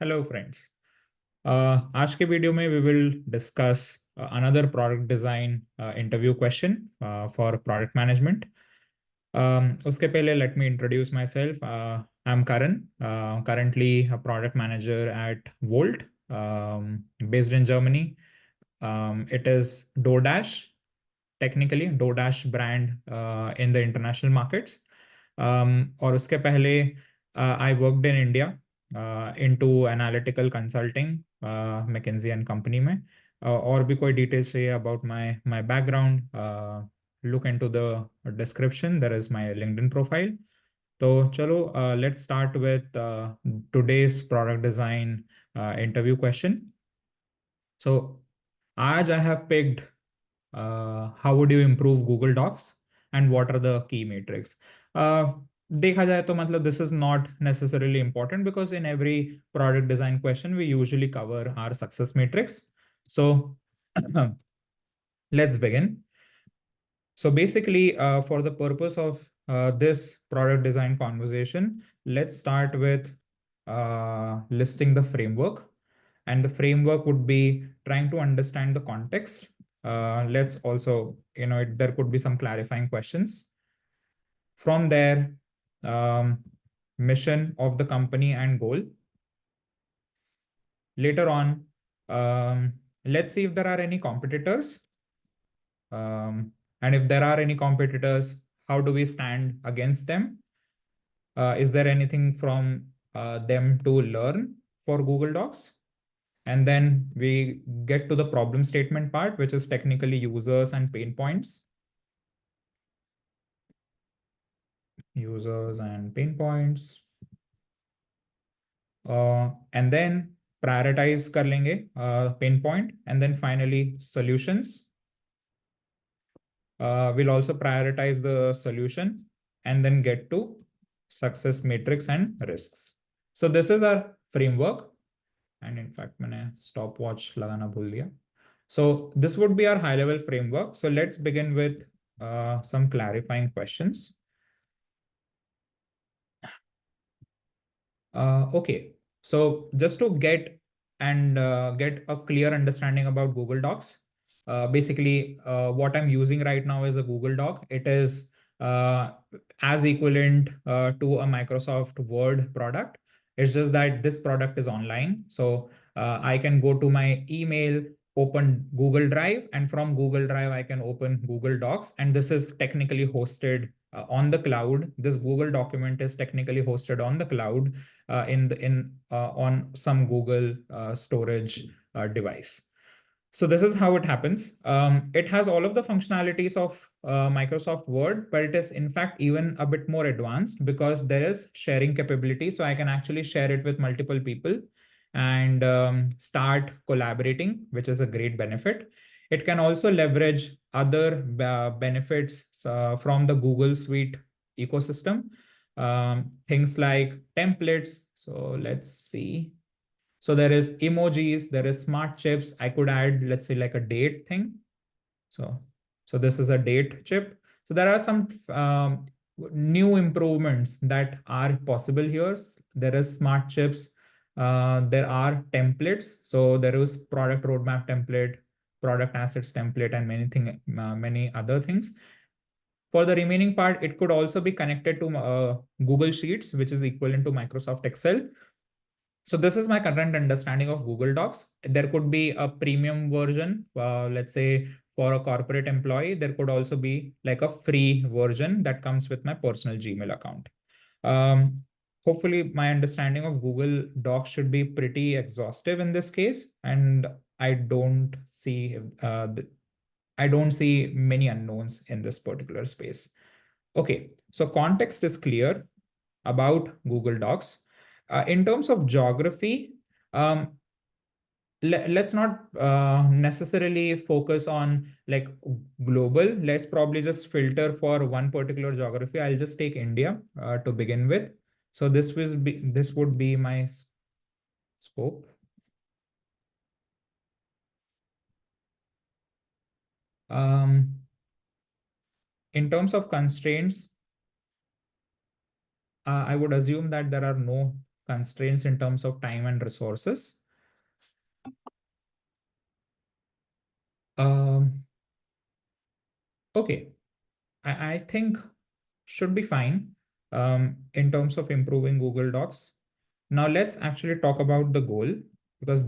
Hello friends. आज के video में we will discuss another product design interview question for product management. उसके पहले let me introduce myself. I am Karan, currently a product manager at Wolt, based in Germany. It is DoorDash, technically DoorDash brand in the international markets. और उसके पहले I worked in India into analytical consulting, McKinsey and Company में। और भी कोई details चाहिए about my background, look into the description, there is my LinkedIn profile। तो चलो, let's start with today's product design interview question। So आज I have picked how would you improve Google Docs and what are the key metrics। uh, देखा जाए तो मतलब this is not necessarily important because in every product design question we usually cover our success matrix। So let's begin। So basically, for the purpose of this product design conversation, let's start with listing the framework. And the framework would be trying to understand the context. Let's also, there could be some clarifying questions. From there, mission of the company and goal. Later on, let's see if there are any competitors. And if there are any competitors, how do we stand against them? Is there anything from them to learn for Google Docs? And then we get to the problem statement part, which is technically users and pain points. Users and pain points. And then prioritize कर लेंगे pain point, and then finally solutions। We'll also prioritize the solution and then get to success matrix and risks। So this is our framework, and in fact मैंने stopwatch लगाना भूल दिया। So this would be our high level framework। So let's begin with some clarifying questions। Okay, so just to get a clear understanding about Google Docs, basically what I'm using right now is a Google Doc. It is as equivalent to a Microsoft Word product. It's just that this product is online. So I can go to my email, open Google Drive, and from Google Drive, I can open Google Docs. And this is technically hosted on the cloud. This Google document is technically hosted on the cloud on some Google storage device. So this is how it happens. It has all of the functionalities of Microsoft Word, but it is in fact even a bit more advanced because there is sharing capability. So I can actually share it with multiple people and start collaborating, which is a great benefit. It can also leverage other benefits from the Google Suite ecosystem, things like templates. So let's see. So there is emojis, there is smart chips. I could add, let's say, like a date thing. So this is a date chip. So there are some new improvements that are possible here. There is smart chips. There are templates. So there is product roadmap template, product assets template, and many other things. For the remaining part, it could also be connected to Google Sheets, which is equivalent to Microsoft Excel. So this is my current understanding of Google Docs. There could be a premium version, let's say for a corporate employee. There could also be like a free version that comes with my personal Gmail account. Hopefully my understanding of Google Docs should be pretty exhaustive in this case, and I don't see many unknowns in this particular space. Okay, so context is clear about Google Docs. In terms of geography, let's not necessarily focus on like global. Let's probably just filter for one particular geography. I'll just take India to begin with. So this would be my scope. In terms of constraints, I would assume that there are no constraints in terms of time and resources. Okay, I think should be fine in terms of improving Google Docs. Now let's actually talk about the goal, because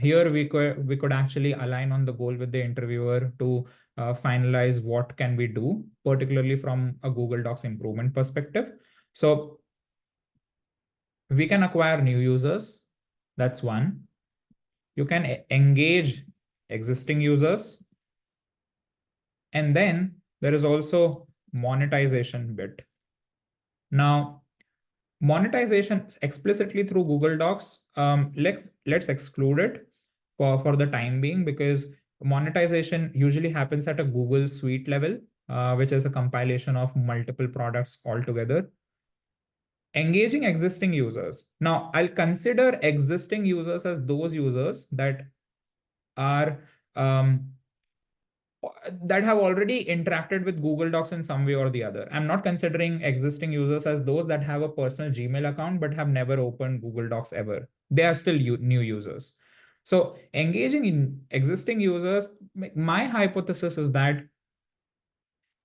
here we could actually align on the goal with the interviewer to finalize what can we do, particularly from a Google Docs improvement perspective. So we can acquire new users. That's one. You can engage existing users. And then there is also monetization bit. Now, monetization explicitly through Google Docs, let's exclude it for the time being, because monetization usually happens at a Google Suite level, which is a compilation of multiple products altogether. Engaging existing users. Now, I'll consider existing users as those users that are that have already interacted with Google Docs in some way or the other. I'm not considering existing users as those that have a personal Gmail account but have never opened Google Docs ever. They are still new users. So engaging in existing users, my hypothesis is that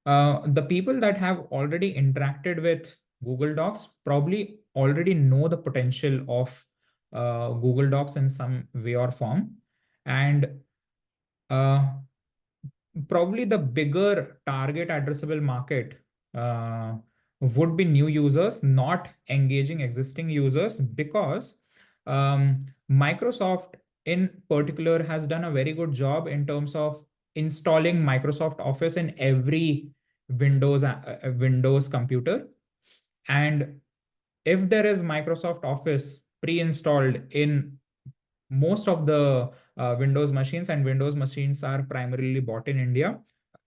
the people that have already interacted with Google Docs probably already know the potential of Google Docs in some way or form. And probably the bigger target addressable market would be new users, not engaging existing users, because Microsoft in particular has done a very good job in terms of installing Microsoft Office in every Windows computer. And if there is Microsoft Office pre-installed in most of the Windows machines, and Windows machines are primarily bought in India,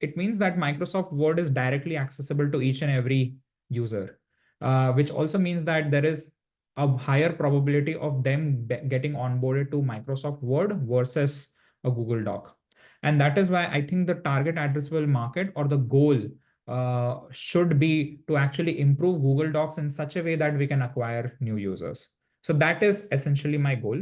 it means that Microsoft Word is directly accessible to each and every user, which also means that there is a higher probability of them getting onboarded to Microsoft Word versus a Google Doc. And that is why I think the target addressable market, or the goal, should be to actually improve Google Docs in such a way that we can acquire new users. So that is essentially my goal.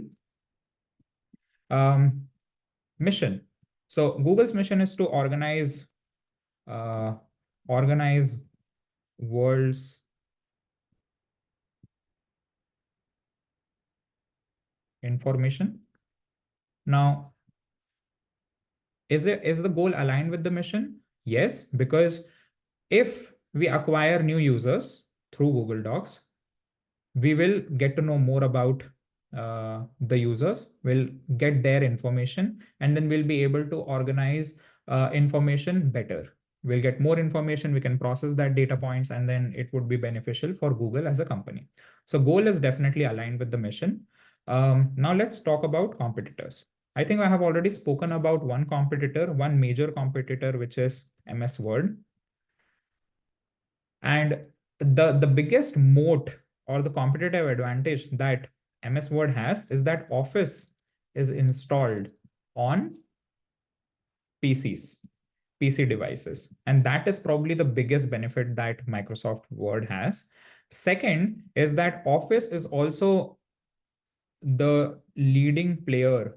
Mission. So Google's mission is to uh, organize world's information. Now, is the goal aligned with the mission? Yes, because if we acquire new users through Google Docs, we will get to know more about the users, we'll get their information, and then we'll be able to organize information better. We'll get more information, we can process that data points, and then it would be beneficial for Google as a company. So goal is definitely aligned with the mission. Now let's talk about competitors. I think I have already spoken about one competitor, one major competitor, which is MS Word. And the biggest moat or the competitive advantage that MS Word has is that Office is installed on PCs, PC devices. And that is probably the biggest benefit that Microsoft Word has. Second is that Office is also the leading player.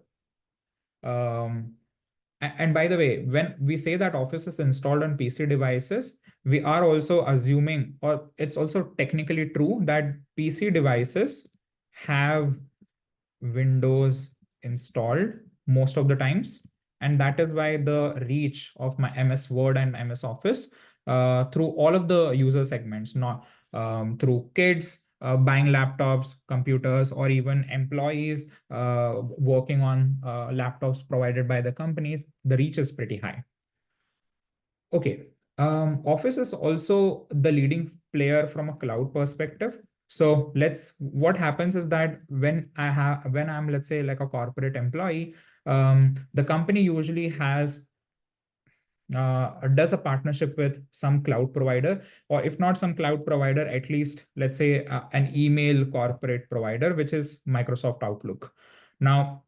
And by the way, when we say that Office is installed on PC devices, we are also assuming, or it's also technically true, that PC devices have Windows installed most of the times. And that is why the reach of my MS Word and MS Office through all of the user segments, not through kids buying laptops, computers, or even employees working on laptops provided by the companies, the reach is pretty high. Okay. Office is also the leading player from a cloud perspective. So what happens is that when I'm, let's say, like a corporate employee, the company usually does a partnership with some cloud provider, or if not some cloud provider, at least let's say an email corporate provider, which is Microsoft Outlook. Now,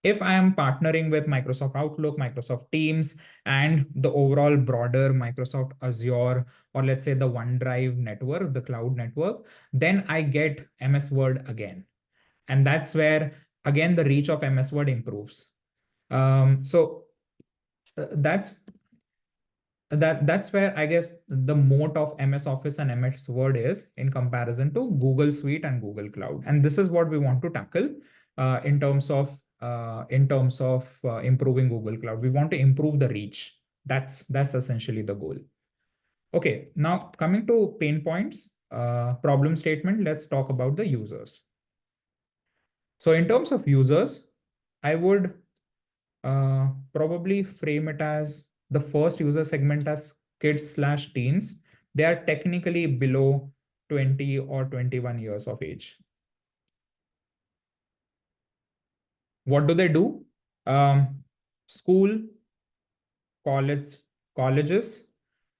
If I am partnering with Microsoft Outlook, Microsoft Teams, and the overall broader Microsoft Azure, or let's say the OneDrive network, the cloud network, then I get MS Word again. And that's where, again, the reach of MS Word improves. So that's that's where I guess the moat of MS Office and MS Word is in comparison to Google Suite and Google Cloud. And this is what we want to tackle in terms of improving Google Cloud. We want to improve the reach. That's essentially the goal. Okay, now coming to pain points, problem statement, let's talk about the users. So in terms of users, I would probably frame it as the first user segment as kids/teens. They are technically below 20 or 21 years of age. What do they do? School, colleges.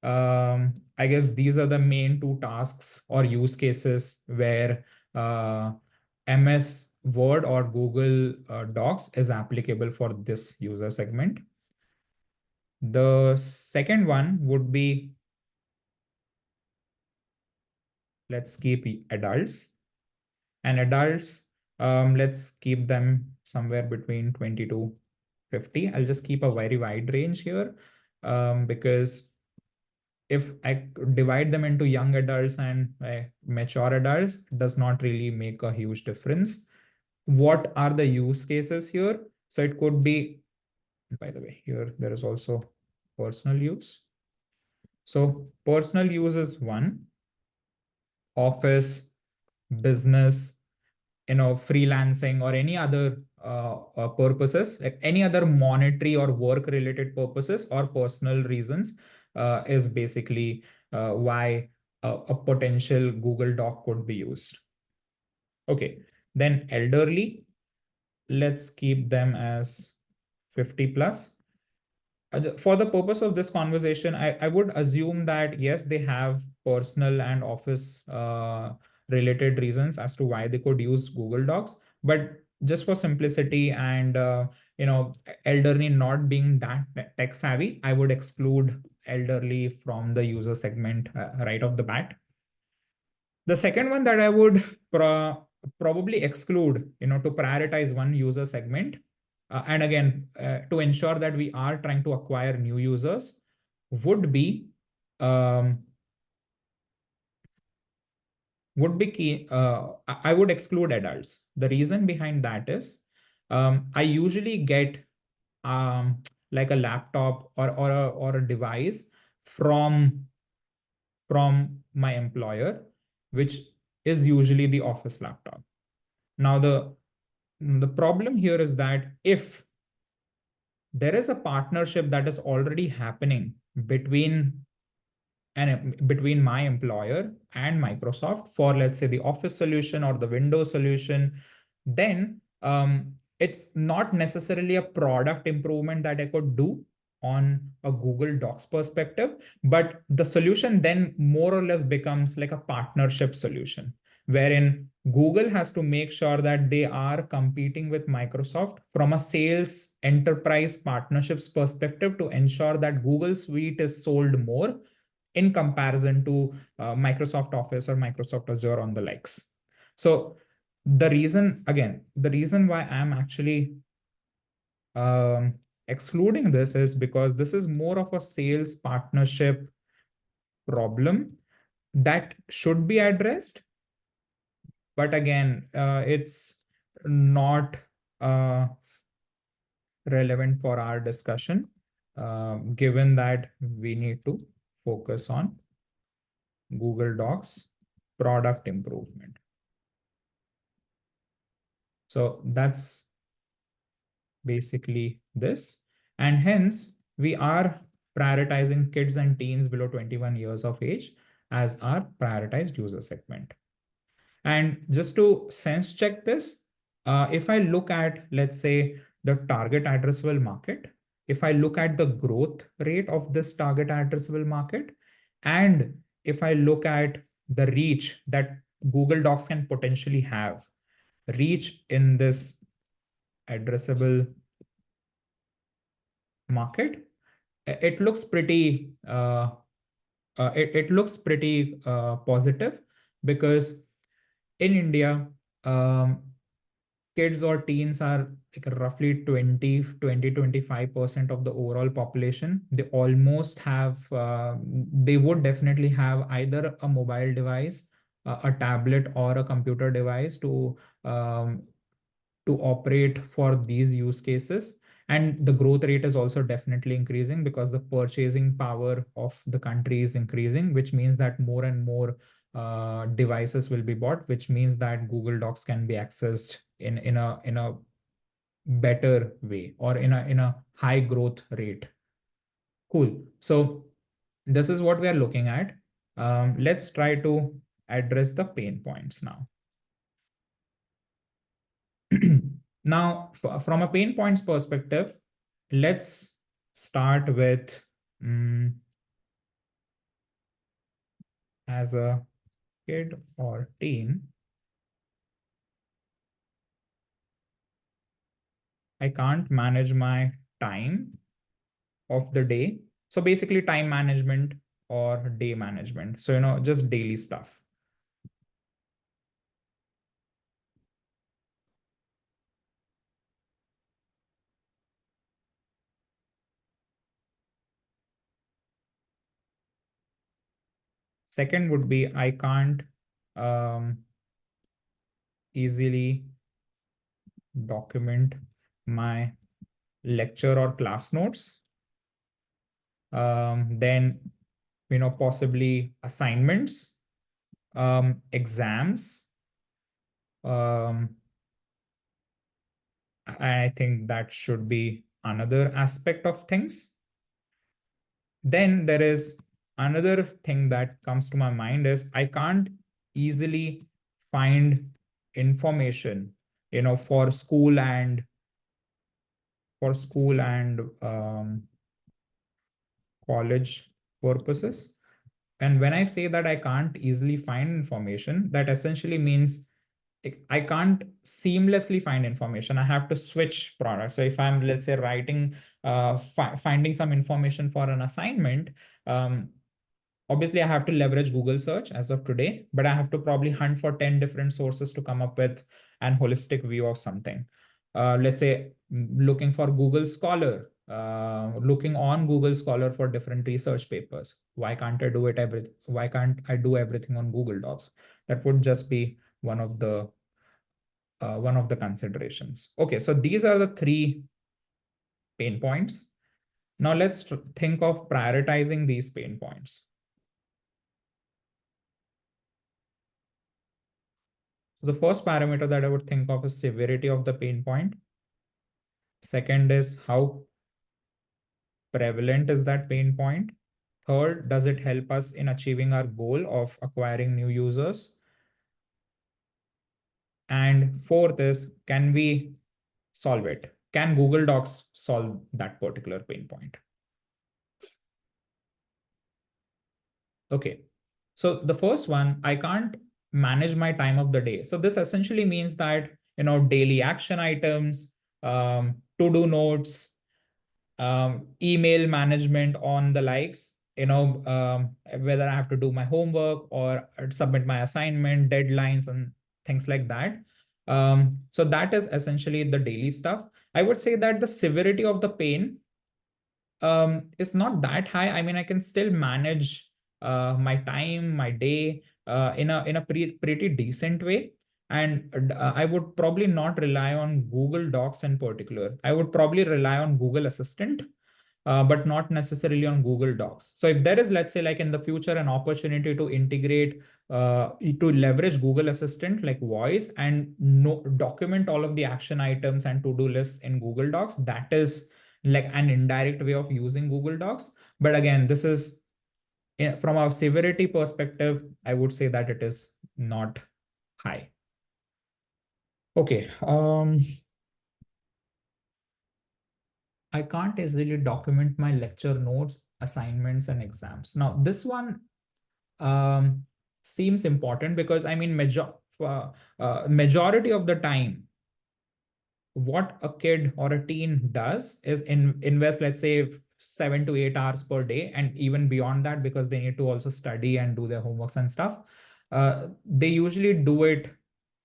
I guess these are the main two tasks or use cases where MS Word or Google Docs is applicable for this user segment. The second one would be, let's keep adults. And adults, let's keep them somewhere between 20 to 50. I'll just keep a very wide range here because if I divide them into young adults and mature adults, it does not really make a huge difference. What are the use cases here? So it could be, by the way, here there is also personal use. So personal use is one, office, business, freelancing, or any other purposes, like any other monetary or work related purposes or personal reasons, is basically why a potential Google Doc could be used. Okay, then elderly, let's keep them as 50 plus. For the purpose of this conversation, I would assume that yes, they have personal and office related reasons as to why they could use Google Docs. But just for simplicity and elderly not being that tech savvy, I would exclude elderly from the user segment right off the bat. The second one that I would probably exclude, to prioritize one user segment, and again, to ensure that we are trying to acquire new users, would be um, key. I would exclude adults. The reason behind that is I usually get like a laptop or a device from my employer, which is usually the office laptop. Now, the problem here is that if there is a partnership that is already happening between my employer and Microsoft for, let's say, the Office solution or the Windows solution, then it's not necessarily a product improvement that I could do on a Google Docs perspective, but the solution then more or less becomes like a partnership solution, wherein Google has to make sure that they are competing with Microsoft from a sales enterprise partnerships perspective to ensure that Google Suite is sold more in comparison to Microsoft Office or Microsoft Azure on the likes. So the reason why I'm actually excluding this is because this is more of a sales partnership problem that should be addressed. But again, it's not relevant for our discussion, given that we need to focus on Google Docs product improvement. So that's basically this. And hence, we are prioritizing kids and teens below 21 years of age as our prioritized user segment. And just to sense check this, if I look at, let's say, the target addressable market, if I look at the growth rate of this target addressable market, and if I look at the reach that Google Docs can potentially have, reach in this addressable market, it looks pretty positive, because in India, um, kids or teens are like roughly 25% of the overall population. They almost have, they would definitely have either a mobile device, a tablet, or a computer device um, to operate for these use cases. And the growth rate is also definitely increasing because the purchasing power of the country is increasing, which means that more and more devices will be bought, which means that Google Docs can be accessed in a better way, or in a high growth rate. Cool. So this is what we are looking at. Let's try to address the pain points now. Now, from a pain points perspective, let's start with, as a kid or teen, I can't manage my time of the day. So basically time management or day management. So, just daily stuff. Second would be, I can't um, easily document my lecture or class notes. Then, possibly assignments, exams. Um, I think that should be another aspect of things. Then there is another thing that comes to my mind is, I can't easily find information, for school and college purposes. And when I say that I can't easily find information, that essentially means I can't seamlessly find information. I have to switch products. So if I'm, let's say, writing, finding some information for an assignment, um, obviously I have to leverage Google search as of today, but I have to probably hunt for 10 different sources to come up with an holistic view of something. Let's say, looking for Google Scholar, looking on Google Scholar for different research papers. Why can't I do everything on Google Docs? That would just be one of the considerations. Okay, so these are the three pain points. Now let's think of prioritizing these pain points. So the first parameter that I would think of is severity of the pain point. Second is, how prevalent is that pain point? Third, does it help us in achieving our goal of acquiring new users? And fourth is, can we solve it? Can Google Docs solve that particular pain point? Okay. So the first one, I can't manage my time of the day. So this essentially means that, daily action items, to-do notes, email management on the likes, whether I have to do my homework or submit my assignment, deadlines, and things like that. So that is essentially the daily stuff. I would say that the severity of the pain is not that high. I mean, I can still manage my time, my day in a pretty decent way. And I would probably not rely on Google Docs in particular. I would probably rely on Google Assistant, but not necessarily on Google Docs. So if there is, let's say, like in the future, an opportunity to integrate, to leverage Google Assistant like voice, and document all of the action items and to-do lists in Google Docs, that is like an indirect way of using Google Docs. But again, this is, from a severity perspective, I would say that it is not high. Okay. I can't easily document my lecture notes, assignments, and exams. Now, this one um, seems important because, I mean, majority of the time, what a kid or a teen does is invest, let's say, 7 to 8 hours per day, and even beyond that, because they need to also study and do their homeworks and stuff. They usually do it.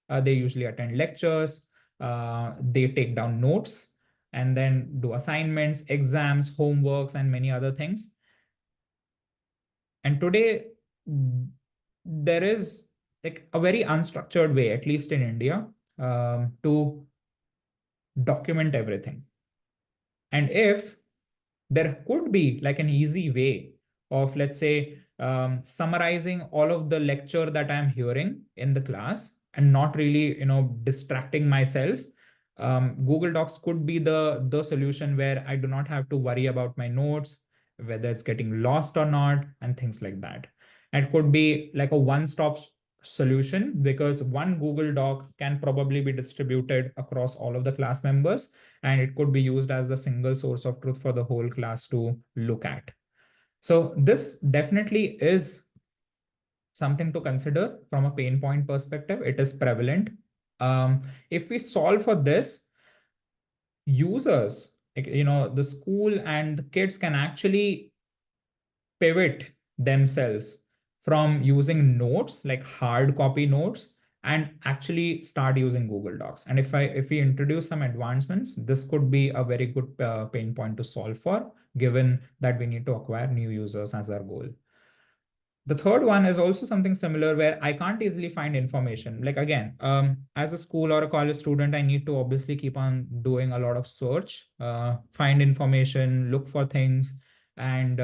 They usually attend lectures. They take down notes and then do assignments, exams, homeworks, and many other things. And today, there is like a very unstructured way, at least in India, to document everything. And if there could be like an easy way of, let's say, summarizing all of the lecture that I'm hearing in the class and not really, distracting myself, Google Docs could be the solution where I do not have to worry about my notes, whether it's getting lost or not, and things like that. And it could be like a one-stop solution, because one Google Doc can probably be distributed across all of the class members, and it could be used as the single source of truth for the whole class to look at. So this definitely is something to consider from a pain point perspective. It is prevalent. If we solve for this, users, the school and the kids can actually pivot themselves from using notes, like hard copy notes, and actually start using Google Docs. And if we introduce some advancements, this could be a very good pain point to solve for, given that we need to acquire new users as our goal. The third one is also something similar, where I can't easily find information. Like, again, as a school or a college student, I need to obviously keep on doing a lot of search, find information, look for things, and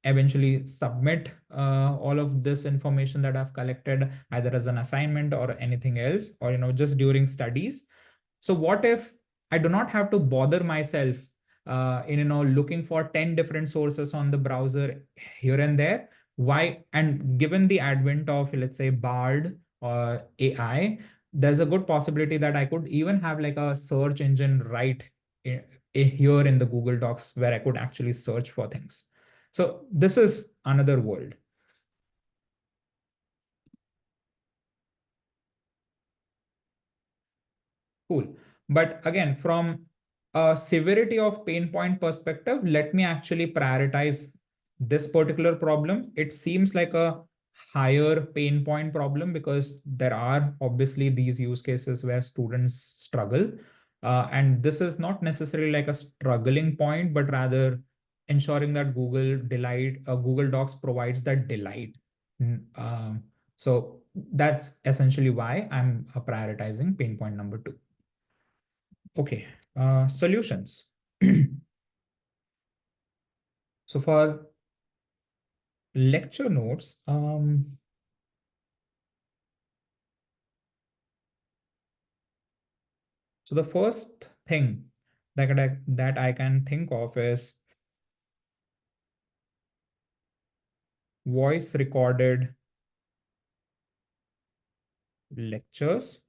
eventually submit all of this information that I've collected, either as an assignment or anything else, or just during studies. So what if I do not have to bother myself in looking for 10 different sources on the browser here and there? Why? And given the advent of, let's say, Bard or AI, there's a good possibility that I could even have like a search engine right here in the Google Docs, where I could actually search for things. So this is another world. Cool. But again, from a severity of pain point perspective, let me actually prioritize this particular problem. It seems like a higher pain point problem, because there are obviously these use cases where students struggle. And this is not necessarily like a struggling point, but rather ensuring that Google Docs provides that delight. So that's essentially why I'm prioritizing pain point number 2. Okay, solutions. So for lecture notes, so the first thing that I can think of is voice recorded lectures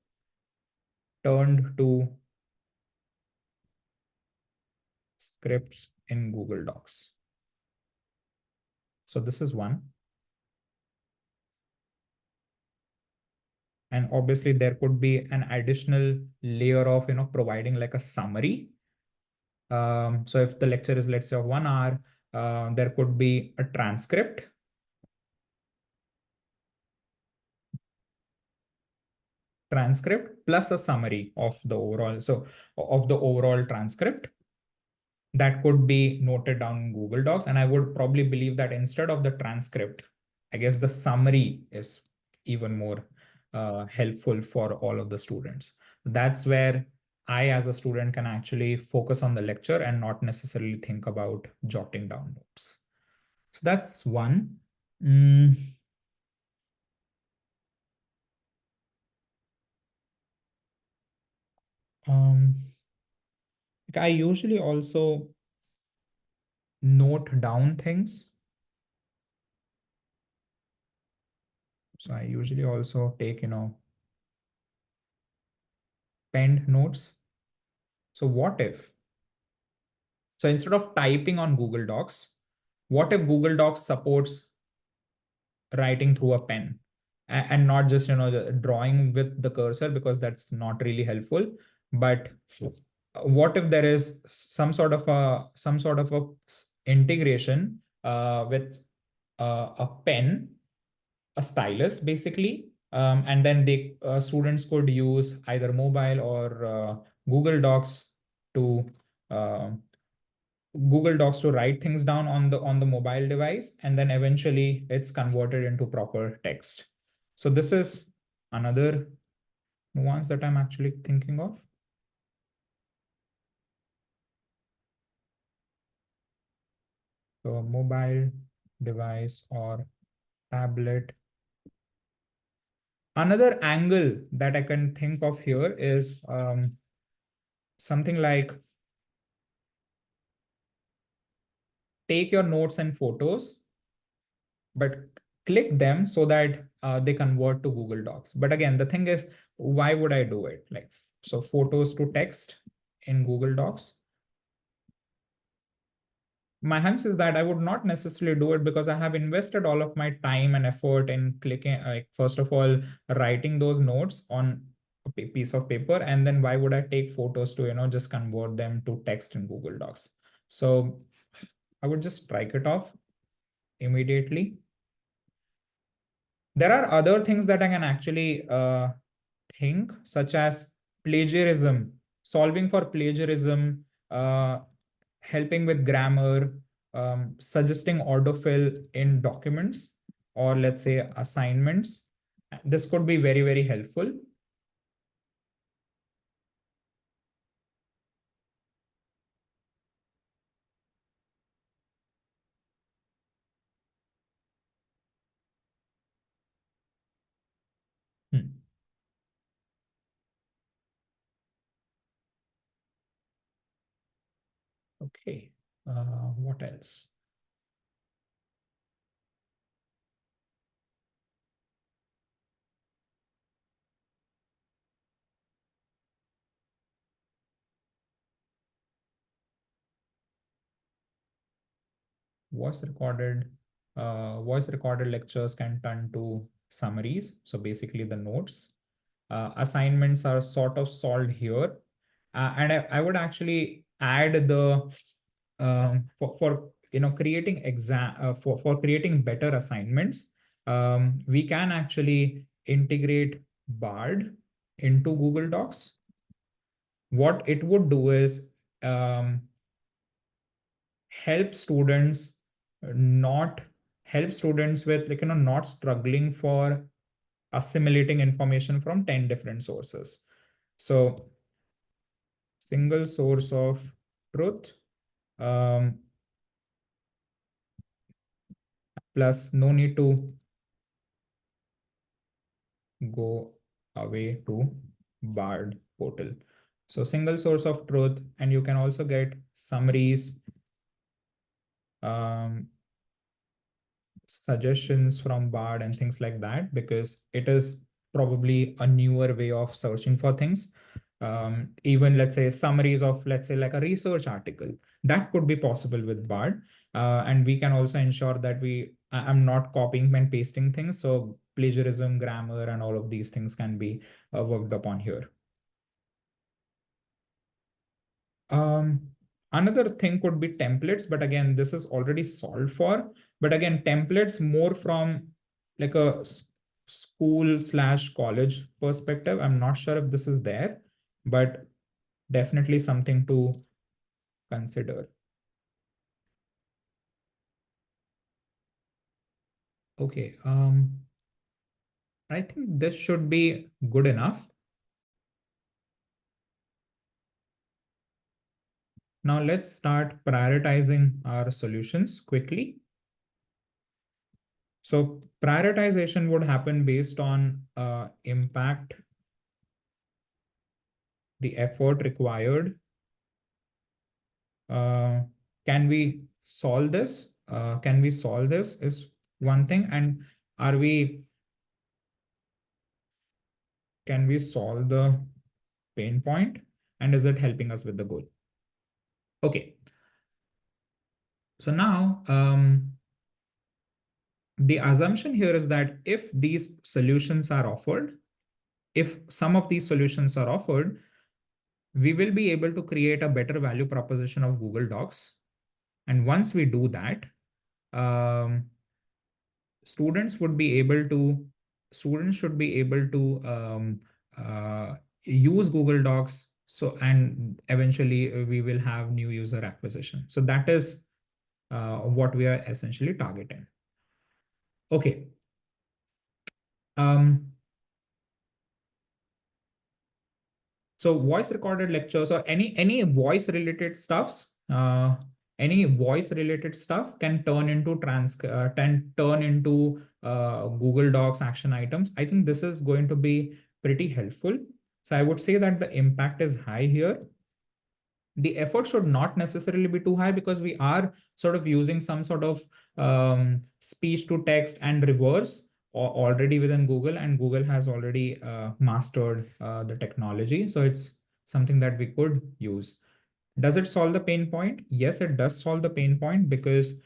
turned to scripts in Google Docs. So this is one. And obviously there could be an additional layer of, providing like a summary. So if the lecture is, let's say, of 1 hour, there could be a transcript plus a summary of the overall transcript that could be noted down in Google Docs. And I would probably believe that instead of the transcript, I guess the summary is even more helpful for all of the students. That's where I, as a student, can actually focus on the lecture and not necessarily think about jotting down notes. So that's one. I usually also note down things. So I usually also take, penned notes. So what if? So instead of typing on Google Docs, what if Google Docs supports writing through a pen, and not just, drawing with the cursor, because that's not really helpful. But what if there is some sort of a integration with a pen, a stylus basically, and then they students could use either mobile or Google Docs to uh, Google Docs to write things down on the mobile device, and then eventually it's converted into proper text. So this is another nuance that I'm actually thinking of. So mobile device or tablet. Another angle that I can think of here is something like take your notes and photos, but click them so that they convert to Google Docs. But again, the thing is, why would I do it? Like, so photos to text in Google Docs. My hunch is that I would not necessarily do it because I have invested all of my time and effort in clicking, like, first of all, writing those notes on a piece of paper. And then why would I take photos to, just convert them to text in Google Docs? So I would just strike it off immediately. There are other things that I can actually think, such as plagiarism, solving for plagiarism, uh, helping with grammar, suggesting autofill in documents, or let's say assignments. This could be very, very helpful. Hmm. Okay. What else? Voice recorded lectures can turn to summaries. So basically the notes. Assignments are sort of solved here. And I would actually add the for creating for creating better assignments. We can actually integrate Bard into Google Docs. What it would do is um, help students not help students with, not struggling for assimilating information from 10 different sources. So single source of truth, um, plus no need to go away to Bard portal. So single source of truth, and you can also get summaries, um, suggestions from Bard and things like that, because it is probably a newer way of searching for things. Even let's say summaries of, let's say, like a research article, that could be possible with Bard. And we can also ensure that I'm not copying and pasting things. So plagiarism, grammar, and all of these things can be worked upon here. Um, Another thing could be templates, but again, this is already solved for. But again, templates more from like a school/college perspective. I'm not sure if this is there, but definitely something to consider. Okay, I think this should be good enough. Now let's start prioritizing our solutions quickly. So prioritization would happen based on impact, the effort required. Uh, can we solve this? Can we solve this is one thing. And are we, can we solve the pain point? And is it helping us with the goal? Okay. So now, the assumption here is that if these solutions are offered, if some of these solutions are offered, we will be able to create a better value proposition of Google Docs. And once we do that, um, students would be able to, students should be able to use Google Docs. So, and eventually we will have new user acquisition. So that is what we are essentially targeting. Okay. Um, So voice recorded lectures or any voice related stuffs, any voice related stuff can turn into turn into Google Docs action items. I think this is going to be pretty helpful. So I would say that the impact is high here. The effort should not necessarily be too high because we are sort of using some sort of speech to text and reverse already within Google, and Google has already mastered the technology. So it's something that we could use. Does it solve the pain point? Yes, it does solve the pain point because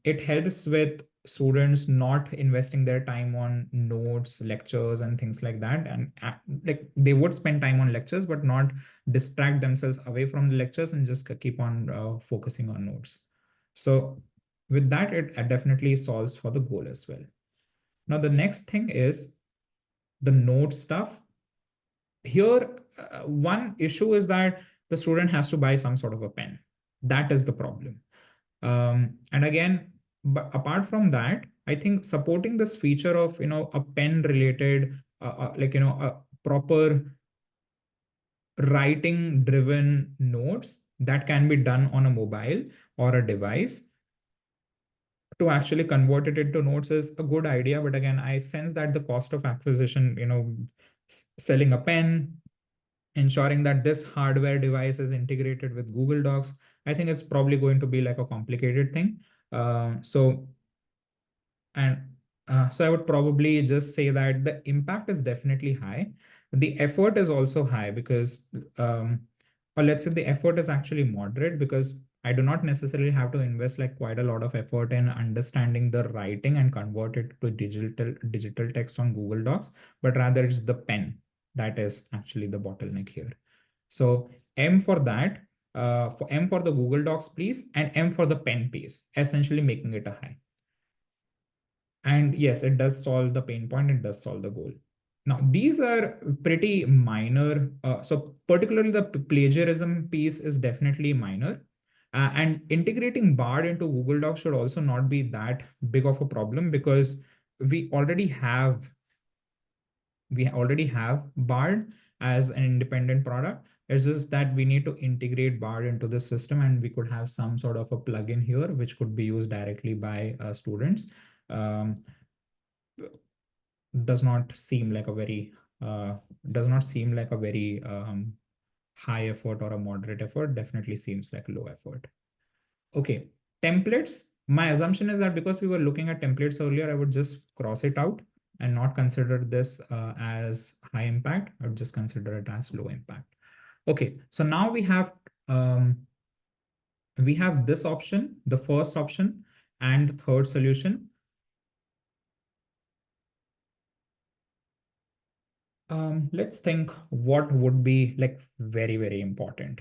it helps with students not investing their time on notes, lectures, and things like that. And like they would spend time on lectures, but not distract themselves away from the lectures and just keep on focusing on notes. So with that, it definitely solves for the goal as well. Now, the next thing is the note stuff. Here, one issue is that the student has to buy some sort of a pen. That is the problem. And again, but apart from that, I think supporting this feature of, a pen related, a proper writing driven notes that can be done on a mobile or a device to actually convert it into notes is a good idea. But again, I sense that the cost of acquisition, selling a pen, ensuring that this hardware device is integrated with Google Docs, I think it's probably going to be like a complicated thing. So and so I would probably just say that the impact is definitely high. The effort is also high because, or let's say the effort is actually moderate because I do not necessarily have to invest like quite a lot of effort in understanding the writing and convert it to digital text on Google Docs, but rather it's the pen that is actually the bottleneck here. So M for that, for M for the Google Docs piece and M for the pen piece, essentially making it a high. And yes, it does solve the pain point. It does solve the goal. Now, these are pretty minor. So particularly the plagiarism piece is definitely minor. And integrating BARD into Google Docs should also not be that big of a problem because we already have BARD as an independent product. It's just that we need to integrate BARD into the system, and we could have some sort of a plugin here, which could be used directly by students. Um, does not seem like a very uh, does not seem like a very high effort or a moderate effort. Definitely seems like low effort. Okay, templates. My assumption is that because we were looking at templates earlier, I would just cross it out and not consider this as high impact. I would just consider it as low impact. Okay, so now we have this option, the first option, and the third solution. Let's think what would be like very, very important.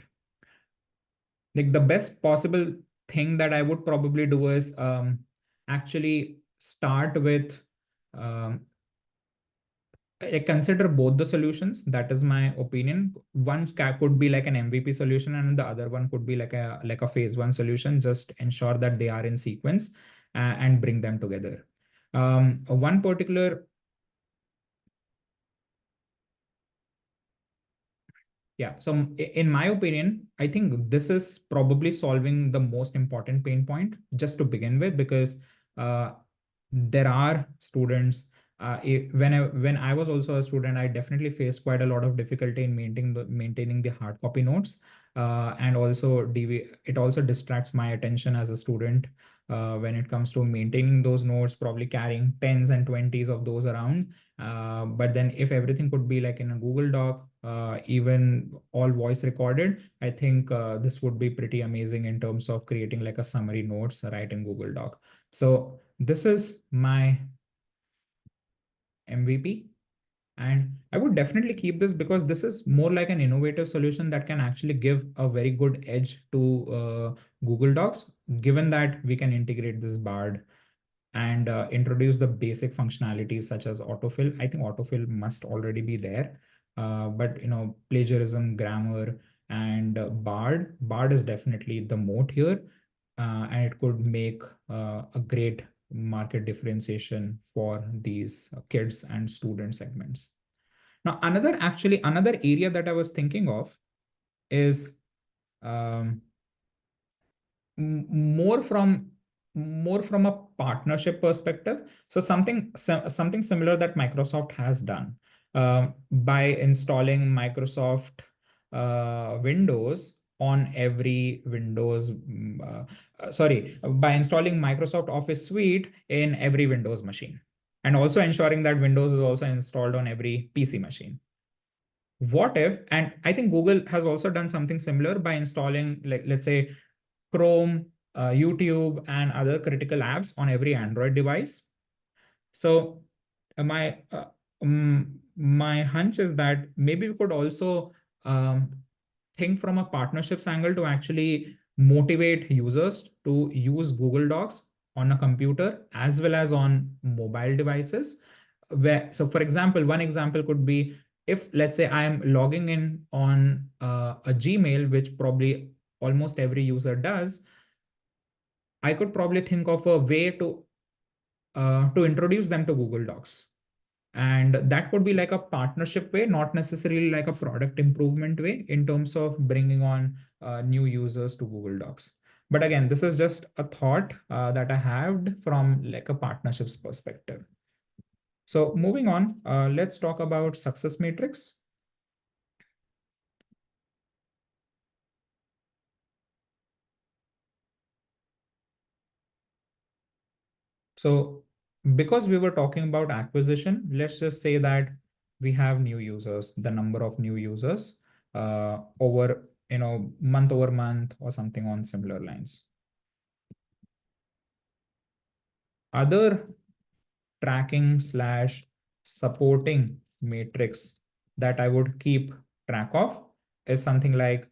Like the best possible thing that I would probably do is actually start with I consider both the solutions. That is my opinion. One could be like an MVP solution, and the other one could be like a phase one solution. Just ensure that they are in sequence and bring them together. One particular Yeah. So in my opinion, I think this is probably solving the most important pain point just to begin with, because uh, there are students. When I was also a student, I definitely faced quite a lot of difficulty in maintaining the hard copy notes, and also it also distracts my attention as a student when it comes to maintaining those notes, probably carrying tens and twenties of those around. But then if everything could be like in a Google Doc, even all voice recorded, I think this would be pretty amazing in terms of creating like a summary notes right in Google Doc. So this is my MVP. And I would definitely keep this because this is more like an innovative solution that can actually give a very good edge to Google Docs, given that we can integrate this Bard and introduce the basic functionalities such as autofill. I think autofill must already be there, but plagiarism, grammar, and Bard. Bard is definitely the moat here, and it could make a great market differentiation for these kids and student segments. Now, another area that I was thinking of is um, more from a partnership perspective. So something similar that Microsoft has done by installing Microsoft Windows on every Windows sorry, by installing Microsoft Office Suite in every Windows machine, and also ensuring that Windows is also installed on every PC machine. What if, and I think Google has also done something similar by installing, like, let's say, Chrome, YouTube, and other critical apps on every Android device. So my hunch is that maybe we could also um, think from a partnerships angle to actually motivate users to use Google Docs on a computer as well as on mobile devices. So for example, one example could be, if let's say I'm logging in on a Gmail, which probably almost every user does, I could probably think of a way to introduce them to Google Docs. And that could be like a partnership way, not necessarily like a product improvement way in terms of bringing on new users to Google Docs. But again, this is just a thought that I had from like a partnerships perspective. So moving on, let's talk about success matrix. So because we were talking about acquisition, let's just say that we have new users, the number of new users over, month over month or something on similar lines. Other tracking slash supporting matrix that I would keep track of is something like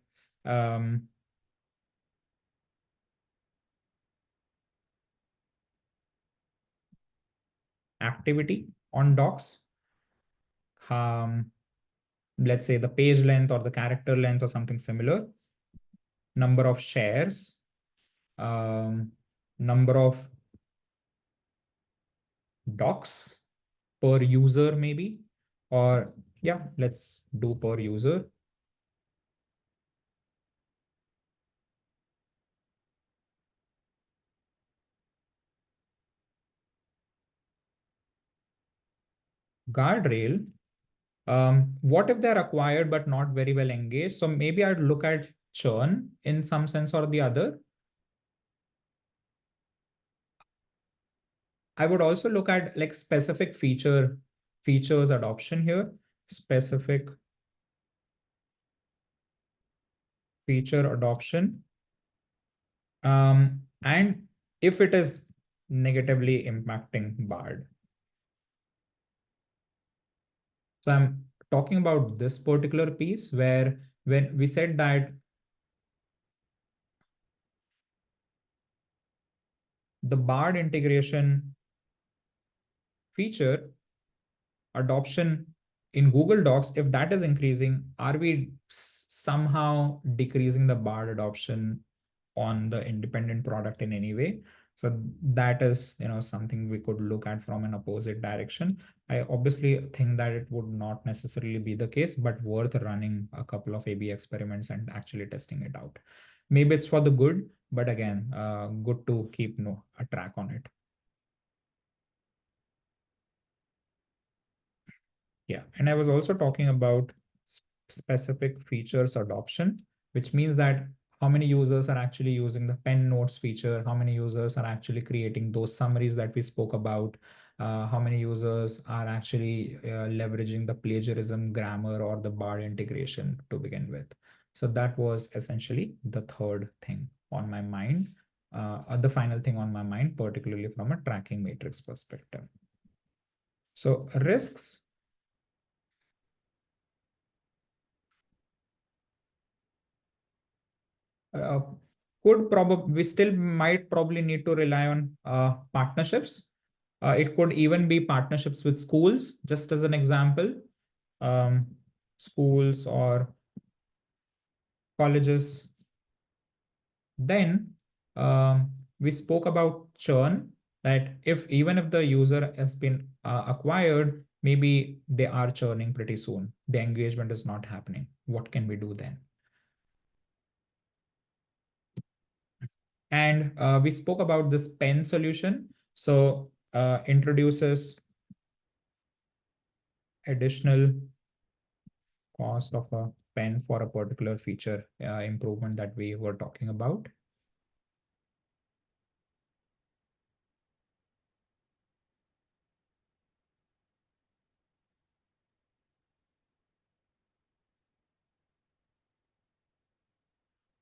activity on docs, let's say the page length or the character length or something similar, number of shares, number of docs per user maybe, or yeah, let's do per user. Guardrail, what if they're acquired but not very well engaged? So maybe I'd look at churn in some sense or the other. I would also look at like specific features adoption here, specific feature adoption. And if it is negatively impacting BARD. So I'm talking about this particular piece where when we said that the BARD integration feature adoption in Google Docs, if that is increasing, are we somehow decreasing the BARD adoption on the independent product in any way? So that is, something we could look at from an opposite direction. I obviously think that it would not necessarily be the case, but worth running a couple of A/B experiments and actually testing it out. Maybe it's for the good, but again, good to keep a track on it. Yeah, and I was also talking about specific features adoption, which means that how many users are actually using the pen notes feature, how many users are actually creating those summaries that we spoke about, how many users are actually leveraging the plagiarism, grammar, or the bar integration to begin with. So that was essentially the third thing on my mind, the final thing on my mind, particularly from a tracking matrix perspective. So risks. uh, could probably we still might probably need to rely on partnerships. It could even be partnerships with schools, just as an example, um, schools or colleges. Then we spoke about churn, that if even if the user has been acquired, maybe they are churning pretty soon. The engagement is not happening. What can we do then? And we spoke about this pen solution. So introduces additional cost of a pen for a particular feature improvement that we were talking about.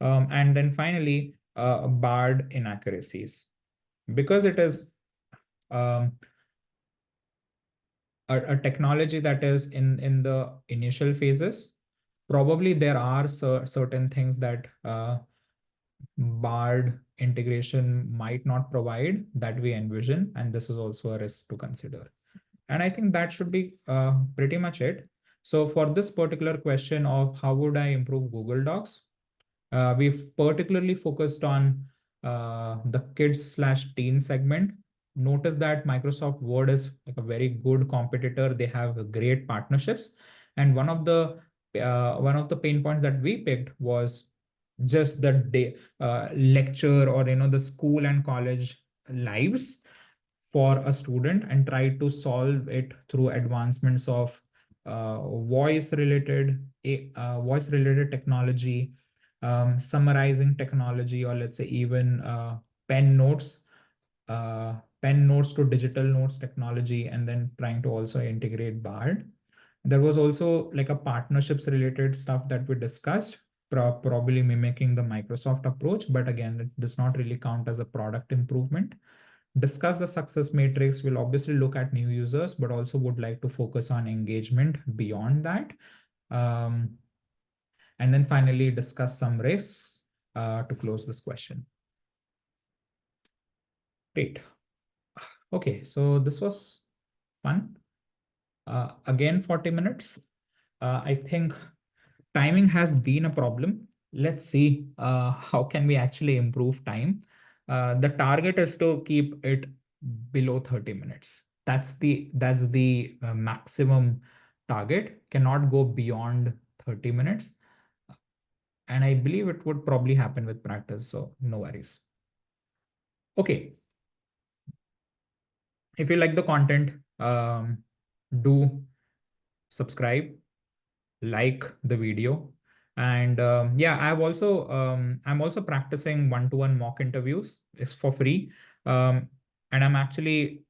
And then finally, barred inaccuracies. Because it is um, a technology that is in the initial phases, probably there are certain things that barred integration might not provide that we envision, and this is also a risk to consider. And I think that should be pretty much it. So for this particular question of how would I improve Google Docs, we've particularly focused on the kids/teen segment. Notice that Microsoft Word is like a very good competitor. They have great partnerships, and one of the pain points that we picked was just the day lecture, or the school and college lives for a student, and try to solve it through advancements of voice related technology, summarizing technology, or let's say even pen notes pen notes to digital notes technology, and then trying to also integrate Bard. There was also like a partnerships related stuff that we discussed, probably mimicking the Microsoft approach, but again, it does not really count as a product improvement. Discuss the success matrix. We'll obviously look at new users, but also would like to focus on engagement beyond that. Um, and then finally discuss some risks to close this question. Great. Okay, so this was fun. Again, 40 minutes. I think timing has been a problem. Let's see how can we actually improve time. The target is to keep it below 30 minutes. That's the maximum target. Cannot go beyond 30 minutes. And I believe it would probably happen with practice. So no worries. Okay. If you like the content, do subscribe, like the video. And yeah, I'm also practicing one-to-one mock interviews. It's for free. And I'm actually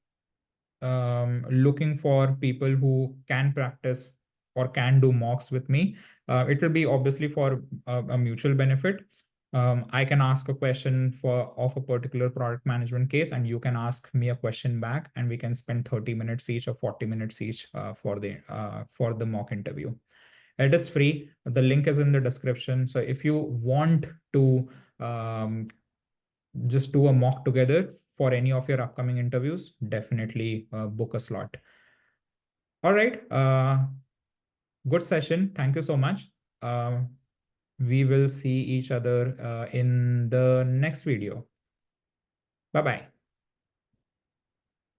looking for people who can practice or can do mocks with me. It will be obviously for a mutual benefit. I can ask a question of a particular product management case, and you can ask me a question back, and we can spend 30 minutes each or 40 minutes each for the mock interview. It is free. The link is in the description. So if you want to just do a mock together for any of your upcoming interviews, definitely book a slot. All right. Good session. Thank you so much. We will see each other in the next video. Bye-bye.